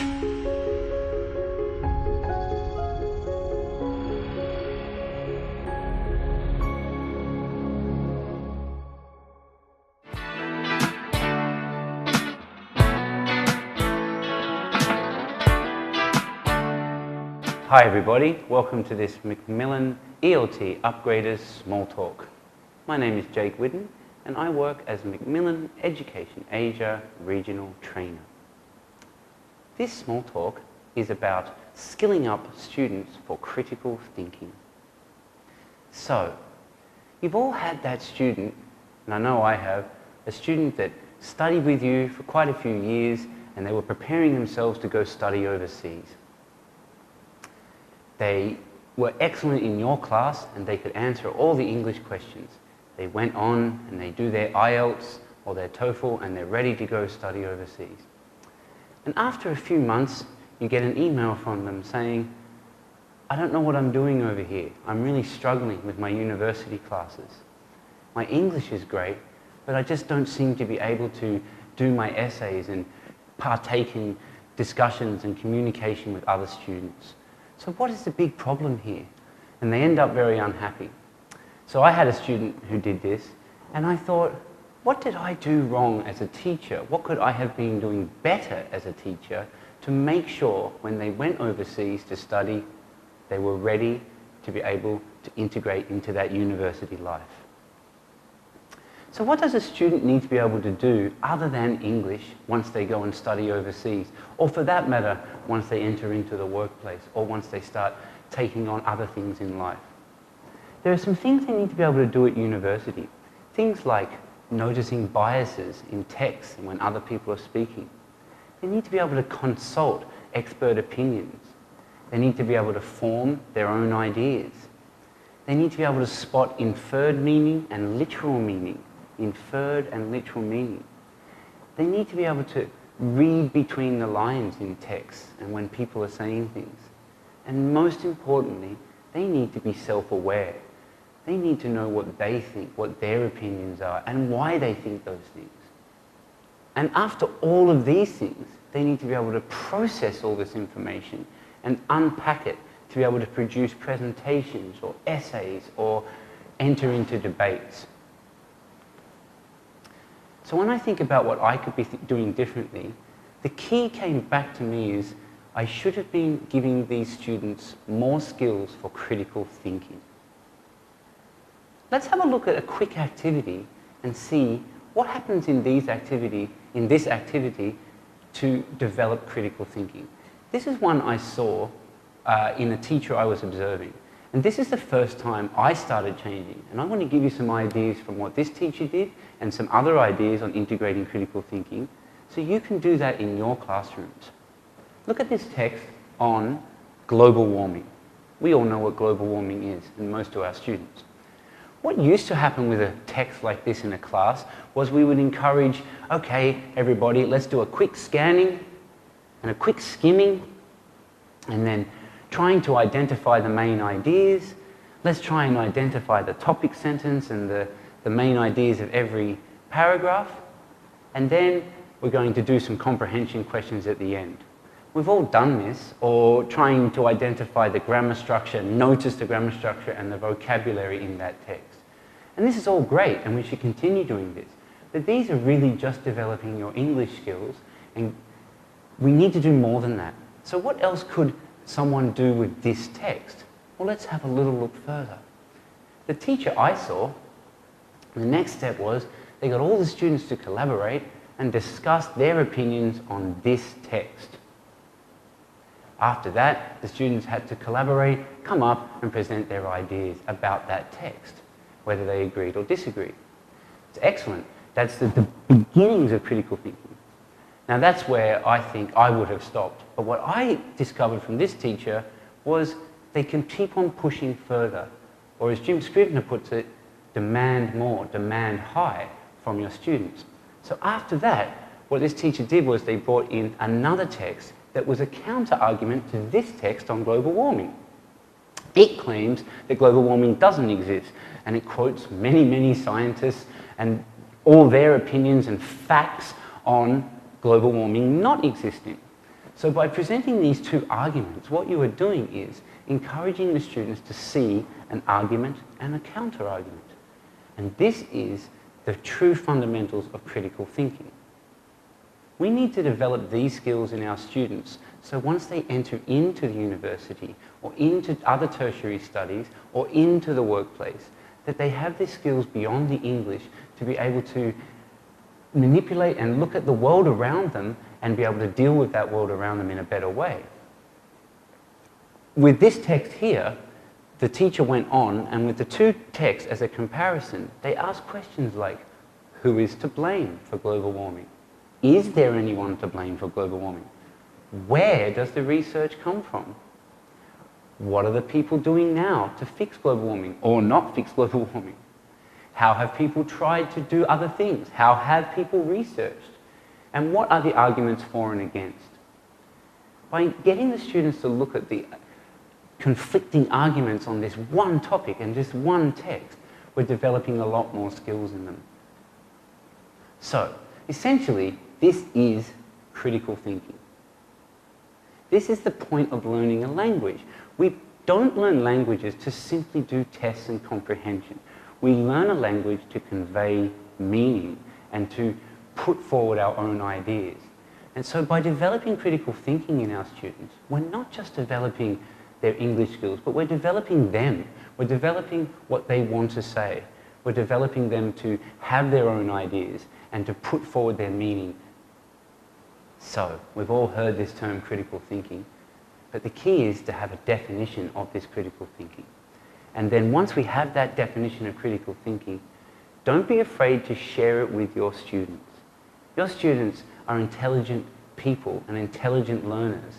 Hi everybody, welcome to this Macmillan ELT Upgraders Small Talk. My name is Jake Whidden and I work as Macmillan Education Asia Regional Trainer. This small talk is about skilling up students for critical thinking. So, you've all had that student, and I know I have, a student that studied with you for quite a few years and they were preparing themselves to go study overseas. They were excellent in your class and they could answer all the English questions. They went on and they do their IELTS or their TOEFL and they're ready to go study overseas. And after a few months, you get an email from them saying, I don't know what I'm doing over here. I'm really struggling with my university classes. My English is great, but I just don't seem to be able to do my essays and partake in discussions and communication with other students. So what is the big problem here? And they end up very unhappy. So I had a student who did this, and I thought, what did I do wrong as a teacher? What could I have been doing better as a teacher to make sure when they went overseas to study, they were ready to be able to integrate into that university life? So what does a student need to be able to do other than English once they go and study overseas? Or for that matter, once they enter into the workplace or once they start taking on other things in life? There are some things they need to be able to do at university. Things like noticing biases in text and when other people are speaking. They need to be able to consult expert opinions. They need to be able to form their own ideas. They need to be able to spot inferred meaning and literal meaning. Inferred and literal meaning. They need to be able to read between the lines in text and when people are saying things. And most importantly, they need to be self-aware. They need to know what they think, what their opinions are, and why they think those things. And after all of these things, they need to be able to process all this information and unpack it to be able to produce presentations or essays or enter into debates. So when I think about what I could be doing differently, the key came back to me is I should have been giving these students more skills for critical thinking. Let's have a look at a quick activity and see what happens in this activity to develop critical thinking. This is one I saw in a teacher I was observing. And this is the first time I started changing. And I want to give you some ideas from what this teacher did and some other ideas on integrating critical thinking so you can do that in your classrooms. Look at this text on global warming. We all know what global warming is, and most of our students. What used to happen with a text like this in a class was we would encourage, okay, everybody, let's do a quick scanning and a quick skimming, and then trying to identify the main ideas. Let's try and identify the topic sentence and the main ideas of every paragraph. And then we're going to do some comprehension questions at the end. We've all done this, or trying to identify the grammar structure, notice the grammar structure and the vocabulary in that text. And this is all great, and we should continue doing this. But these are really just developing your English skills, and we need to do more than that. So what else could someone do with this text? Well, let's have a little look further. The teacher I saw, the next step was they got all the students to collaborate and discuss their opinions on this text. After that, the students had to collaborate, come up and present their ideas about that text, whether they agreed or disagreed. It's excellent. That's the beginnings of critical thinking. Now that's where I think I would have stopped. But what I discovered from this teacher was they can keep on pushing further. Or as Jim Scrivener puts it, demand more, demand high from your students. So after that, what this teacher did was they brought in another text that was a counter-argument to this text on global warming. It claims that global warming doesn't exist, and it quotes many, many scientists and all their opinions and facts on global warming not existing. So by presenting these two arguments, what you are doing is encouraging the students to see an argument and a counter-argument. And this is the true fundamentals of critical thinking. We need to develop these skills in our students so once they enter into the university or into other tertiary studies or into the workplace, that they have these skills beyond the English to be able to manipulate and look at the world around them and be able to deal with that world around them in a better way. With this text here, the teacher went on, and with the two texts as a comparison, they asked questions like, who is to blame for global warming? Is there anyone to blame for global warming? Where does the research come from? What are the people doing now to fix global warming or not fix global warming? How have people tried to do other things? How have people researched? And what are the arguments for and against? By getting the students to look at the conflicting arguments on this one topic and this one text, we're developing a lot more skills in them. So, essentially, this is critical thinking. This is the point of learning a language. We don't learn languages to simply do tests and comprehension. We learn a language to convey meaning and to put forward our own ideas. And so by developing critical thinking in our students, we're not just developing their English skills, but we're developing them. We're developing what they want to say. We're developing them to have their own ideas and to put forward their meaning. So, we've all heard this term critical thinking, but the key is to have a definition of this critical thinking. And then once we have that definition of critical thinking, don't be afraid to share it with your students. Your students are intelligent people and intelligent learners.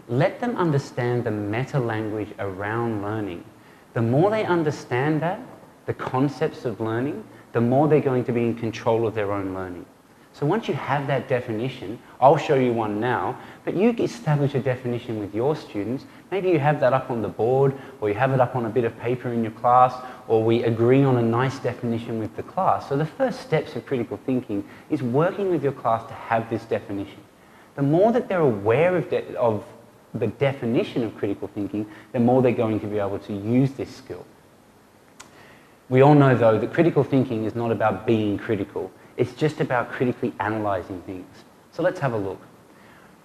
Let them understand the meta-language around learning. The more they understand that, the concepts of learning, the more they're going to be in control of their own learning. So once you have that definition, I'll show you one now, but you establish a definition with your students. Maybe you have that up on the board, or you have it up on a bit of paper in your class, or we agree on a nice definition with the class. So the first steps of critical thinking is working with your class to have this definition. The more that they're aware of the definition of critical thinking, the more they're going to be able to use this skill. We all know, though, that critical thinking is not about being critical. It's just about critically analysing things. So let's have a look.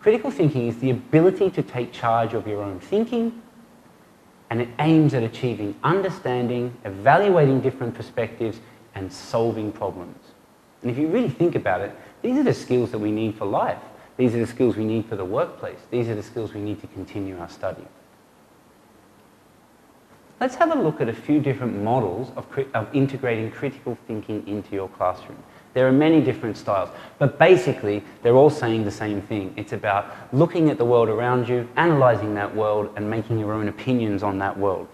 Critical thinking is the ability to take charge of your own thinking, and it aims at achieving understanding, evaluating different perspectives, and solving problems. And if you really think about it, these are the skills that we need for life. These are the skills we need for the workplace. These are the skills we need to continue our study. Let's have a look at a few different models of integrating critical thinking into your classroom. There are many different styles, but basically they're all saying the same thing. It's about looking at the world around you, analysing that world, and making your own opinions on that world.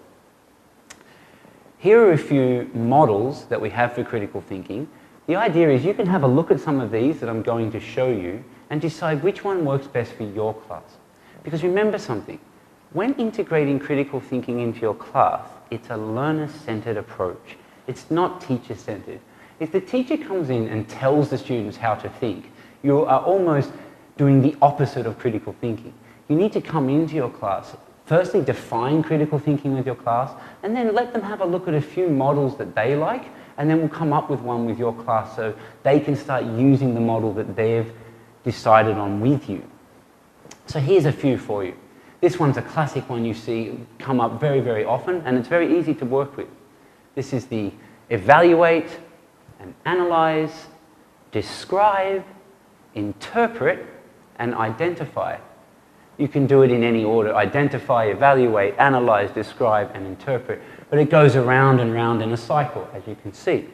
Here are a few models that we have for critical thinking. The idea is you can have a look at some of these that I'm going to show you and decide which one works best for your class. Because remember something, when integrating critical thinking into your class, it's a learner-centered approach. It's not teacher-centered. If the teacher comes in and tells the students how to think, you are almost doing the opposite of critical thinking. You need to come into your class, firstly define critical thinking with your class, and then let them have a look at a few models that they like, and then we'll come up with one with your class so they can start using the model that they've decided on with you. So here's a few for you. This one's a classic one you see come up very, very often, and it's very easy to work with. This is the evaluate and analyze, describe, interpret, and identify. You can do it in any order: identify, evaluate, analyze, describe, and interpret. But it goes around and round in a cycle, as you can see.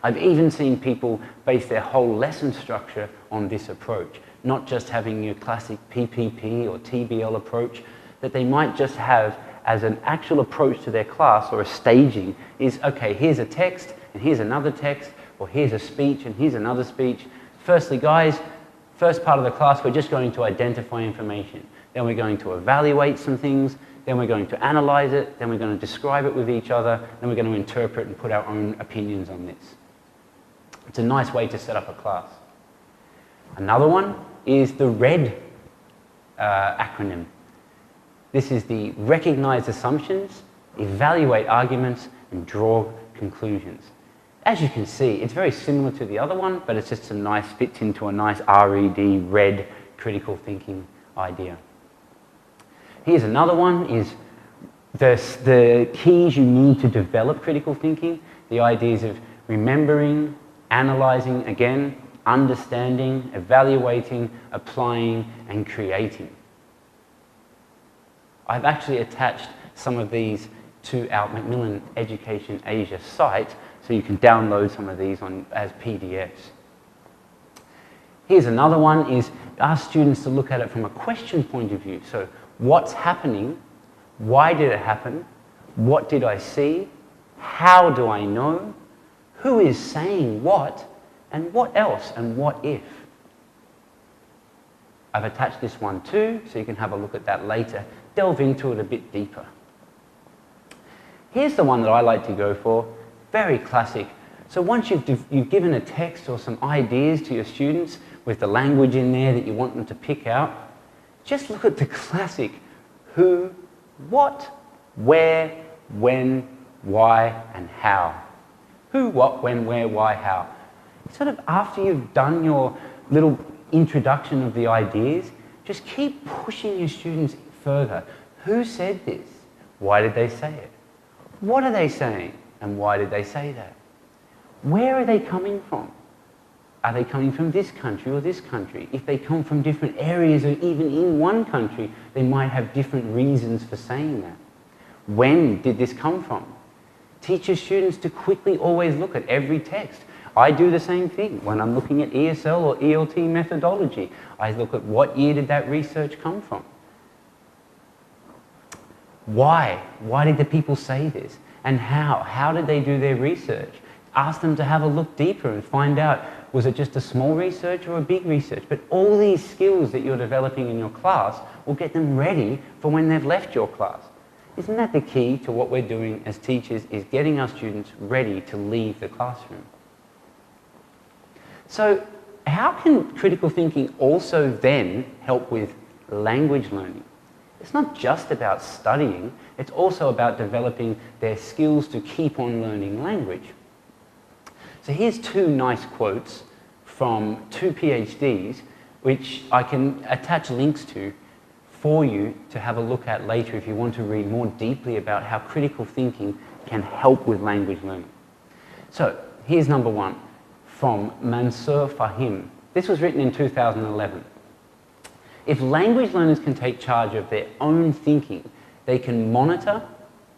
I've even seen people base their whole lesson structure on this approach, not just having your classic PPP or TBL approach, that they might just have as an actual approach to their class, or a staging is, okay, here's a text, and here's another text, or here's a speech, and here's another speech. Firstly, guys, first part of the class, we're just going to identify information. Then we're going to evaluate some things, then we're going to analyze it, then we're going to describe it with each other, then we're going to interpret and put our own opinions on this. It's a nice way to set up a class. Another one is the red acronym. This is the recognize assumptions, evaluate arguments, and draw conclusions. As you can see, it's very similar to the other one, but it's just fits into a nice RED, red, critical thinking idea. Here's another one, is the keys you need to develop critical thinking, the ideas of remembering, analysing again, understanding, evaluating, applying, and creating. I've actually attached some of these to our Macmillan Education Asia site, so you can download some of these as PDFs. Here's another one, is ask students to look at it from a question point of view. So what's happening? Why did it happen? What did I see? How do I know? Who is saying what? And what else? And what if? I've attached this one too, so you can have a look at that later. Delve into it a bit deeper. Here's the one that I like to go for. Very classic. So once you've given a text or some ideas to your students with the language in there that you want them to pick out, just look at the classic who, what, where, when, why, and how. Who, what, when, where, why, how. Sort of after you've done your little introduction of the ideas, just keep pushing your students further. Who said this? Why did they say it? What are they saying? And why did they say that? Where are they coming from? Are they coming from this country or this country? If they come from different areas or even in one country, they might have different reasons for saying that. When did this come from? Teach your students to quickly always look at every text. I do the same thing when I'm looking at ESL or ELT methodology. I look at what year did that research come from? Why? Why did the people say this? And how? How did they do their research? Ask them to have a look deeper and find out, was it just a small research or a big research? But all these skills that you're developing in your class will get them ready for when they've left your class. Isn't that the key to what we're doing as teachers, is getting our students ready to leave the classroom? So how can critical thinking also then help with language learning? It's not just about studying, it's also about developing their skills to keep on learning language. So here's two nice quotes from two PhDs, which I can attach links to for you to have a look at later if you want to read more deeply about how critical thinking can help with language learning. So here's number one from Mansour Fahim. This was written in 2011. If language learners can take charge of their own thinking, they can monitor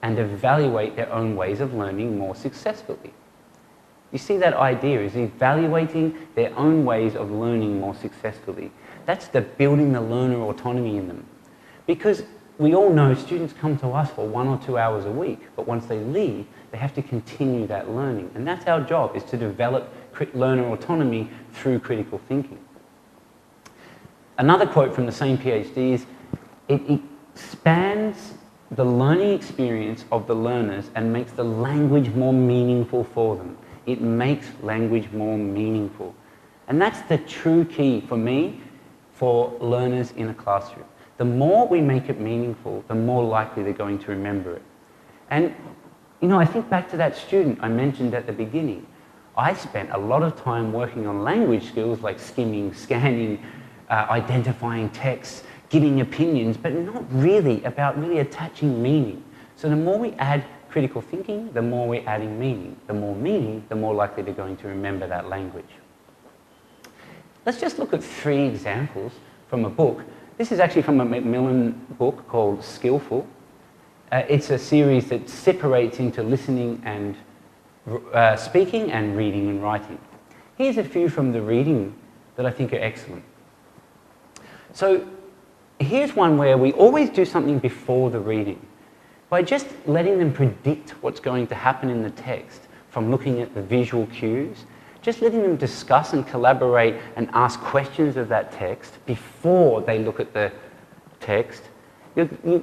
and evaluate their own ways of learning more successfully. You see that idea is evaluating their own ways of learning more successfully. That's the building the learner autonomy in them. Because we all know students come to us for 1 or 2 hours a week, but once they leave, they have to continue that learning. And that's our job, is to develop learner autonomy through critical thinking. Another quote from the same PhD is, it expands the learning experience of the learners and makes the language more meaningful for them. It makes language more meaningful. And that's the true key for me for learners in a classroom. The more we make it meaningful, the more likely they're going to remember it. And, you know, I think back to that student I mentioned at the beginning. I spent a lot of time working on language skills like skimming, scanning, identifying texts, giving opinions, but not really about really attaching meaning. So the more we add critical thinking, the more we're adding meaning. The more meaning, the more likely they're going to remember that language. Let's just look at 3 examples from a book. This is actually from a Macmillan book called Skillful. It's a series that separates into listening and speaking and reading and writing. Here's a few from the reading that I think are excellent. So here's one where we always do something before the reading. By just letting them predict what's going to happen in the text from looking at the visual cues, just letting them discuss and collaborate and ask questions of that text before they look at the text,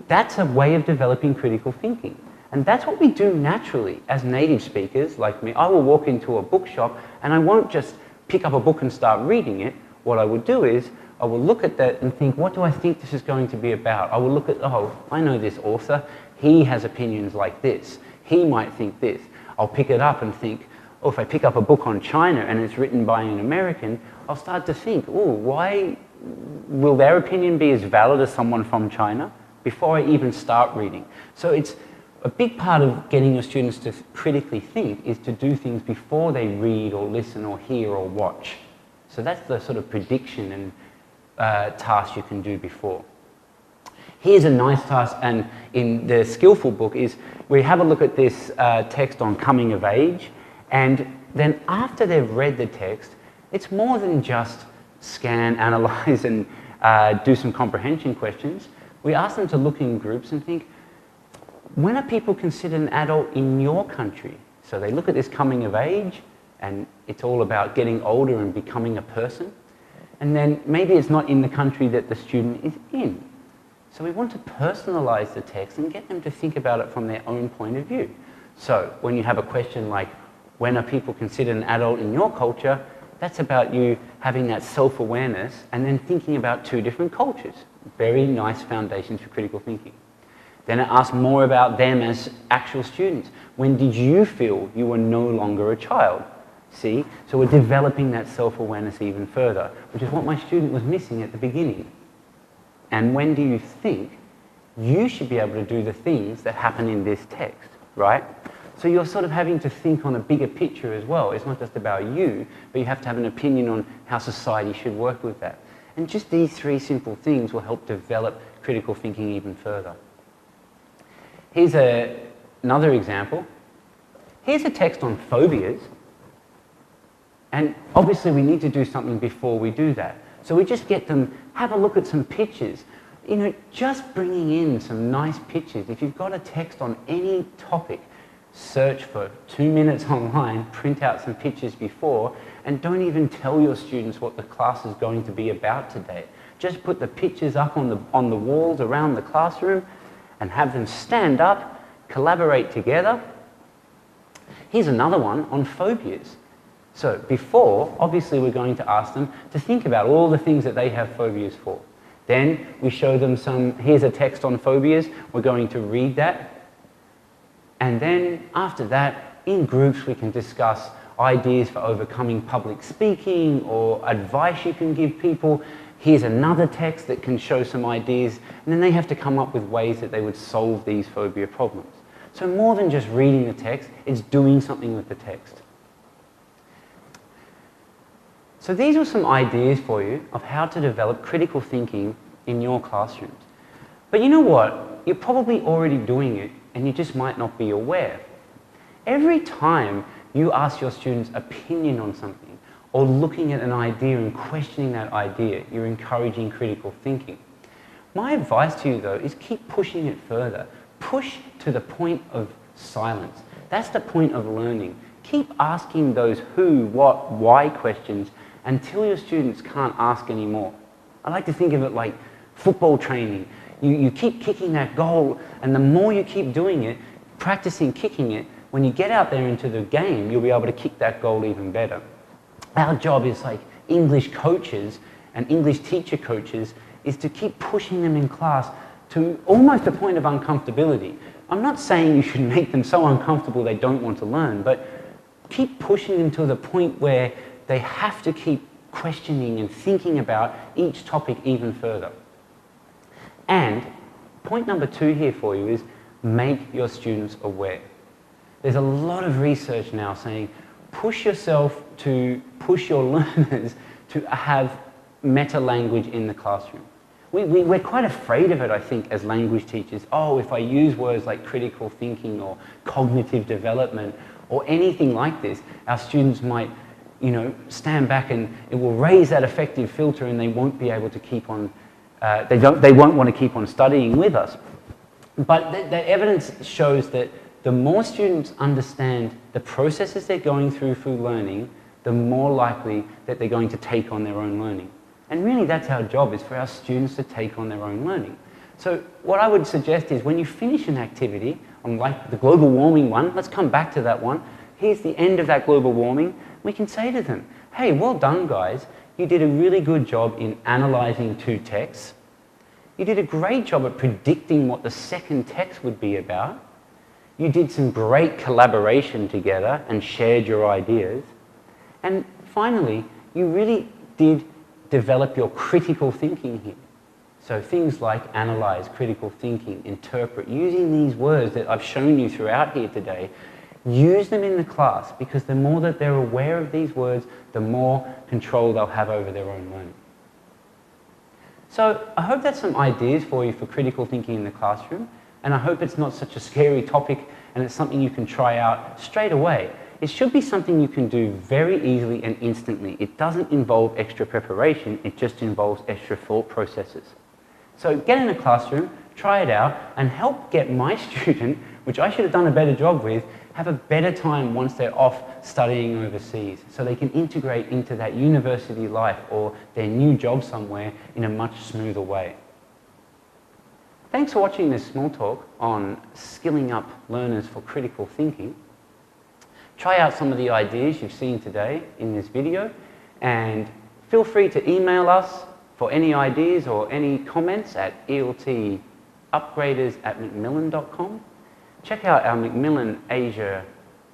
that's a way of developing critical thinking. And that's what we do naturally as native speakers like me. I will walk into a bookshop and I won't just pick up a book and start reading it. What I would do is I will look at that and think, what do I think this is going to be about? I will look at, oh, I know this author. He has opinions like this. He might think this. I'll pick it up and think, oh, if I pick up a book on China and it's written by an American, I'll start to think, oh, why will their opinion be as valid as someone from China before I even start reading? So it's a big part of getting your students to critically think is to do things before they read or listen or hear or watch. So that's the sort of prediction and task you can do before. Here's a nice task, and in the Skillful book is we have a look at this text on coming of age, and then after they've read the text, it's more than just scan, analyze, and do some comprehension questions. We ask them to look in groups and think, when are people considered an adult in your country? So they look at this coming of age, and it's all about getting older and becoming a person. And then maybe it's not in the country that the student is in. So we want to personalize the text and get them to think about it from their own point of view. So when you have a question like, when are people considered an adult in your culture? That's about you having that self-awareness and then thinking about two different cultures. Very nice foundations for critical thinking. Then it asks more about them as actual students. When did you feel you were no longer a child? See? So we're developing that self-awareness even further, which is what my student was missing at the beginning. And when do you think you should be able to do the things that happen in this text, right? So you're sort of having to think on a bigger picture as well. It's not just about you, but you have to have an opinion on how society should work with that. And just these three simple things will help develop critical thinking even further. Here's another example. Here's a text on phobias. And obviously we need to do something before we do that. So we just get them, have a look at some pictures. You know, just bringing in some nice pictures. If you've got a text on any topic, search for 2 minutes online, print out some pictures before, and don't even tell your students what the class is going to be about today. Just put the pictures up on the walls around the classroom and have them stand up, collaborate together. Here's another one on phobias. So before, obviously we're going to ask them to think about all the things that they have phobias for. Then we show them here's a text on phobias, we're going to read that. And then after that, in groups we can discuss ideas for overcoming public speaking or advice you can give people. Here's another text that can show some ideas, and then they have to come up with ways that they would solve these phobia problems. So more than just reading the text, it's doing something with the text. So these are some ideas for you of how to develop critical thinking in your classrooms. But you know what? You're probably already doing it and you just might not be aware. Every time you ask your students' opinion on something or looking at an idea and questioning that idea, you're encouraging critical thinking. My advice to you though is keep pushing it further. Push to the point of silence. That's the point of learning. Keep asking those who, what, why questions until your students can't ask anymore. I like to think of it like football training. You keep kicking that goal, and the more you keep doing it, practicing kicking it, when you get out there into the game, you'll be able to kick that goal even better. Our job is like English coaches and English teacher coaches is to keep pushing them in class to almost a point of uncomfortability. I'm not saying you should make them so uncomfortable they don't want to learn, but keep pushing them to the point where they have to keep questioning and thinking about each topic even further. And point number 2 here for you is make your students aware. There's a lot of research now saying push yourself to push your learners to have meta language in the classroom. We're quite afraid of it, I think, as language teachers. Oh, if I use words like critical thinking or cognitive development or anything like this, our students might stand back and it will raise that affective filter and they won't be able to keep on, they won't want to keep on studying with us. But the evidence shows that the more students understand the processes they're going through learning, the more likely that they're going to take on their own learning. And really that's our job, is for our students to take on their own learning. So what I would suggest is when you finish an activity, on like the global warming one, let's come back to that one. Here's the end of that global warming. We can say to them, hey, well done guys, You did a really good job in analysing two texts. You did a great job at predicting what the second text would be about. You did some great collaboration together and shared your ideas. And finally, you really did develop your critical thinking here. So things like analyse, critical thinking, interpret, using these words that I've shown you throughout here today, use them in the class, because the more that they're aware of these words, the more control they'll have over their own learning. So I hope that's some ideas for you for critical thinking in the classroom, and I hope it's not such a scary topic and it's something you can try out straight away. It should be something you can do very easily and instantly. It doesn't involve extra preparation, it just involves extra thought processes. So get in a classroom, try it out, and help get my student, which I should have done a better job with, have a better time once they're off studying overseas, so they can integrate into that university life or their new job somewhere in a much smoother way. Thanks for watching this small talk on skilling up learners for critical thinking. Try out some of the ideas you've seen today in this video, and feel free to email us for any ideas or any comments at eltupgraders@macmillan.com. Check out our Macmillan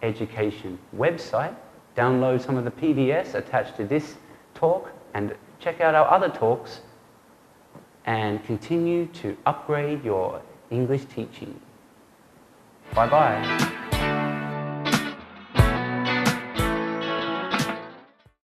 Education website, download some of the PDFs attached to this talk, and check out our other talks, and continue to upgrade your English teaching. Bye-bye.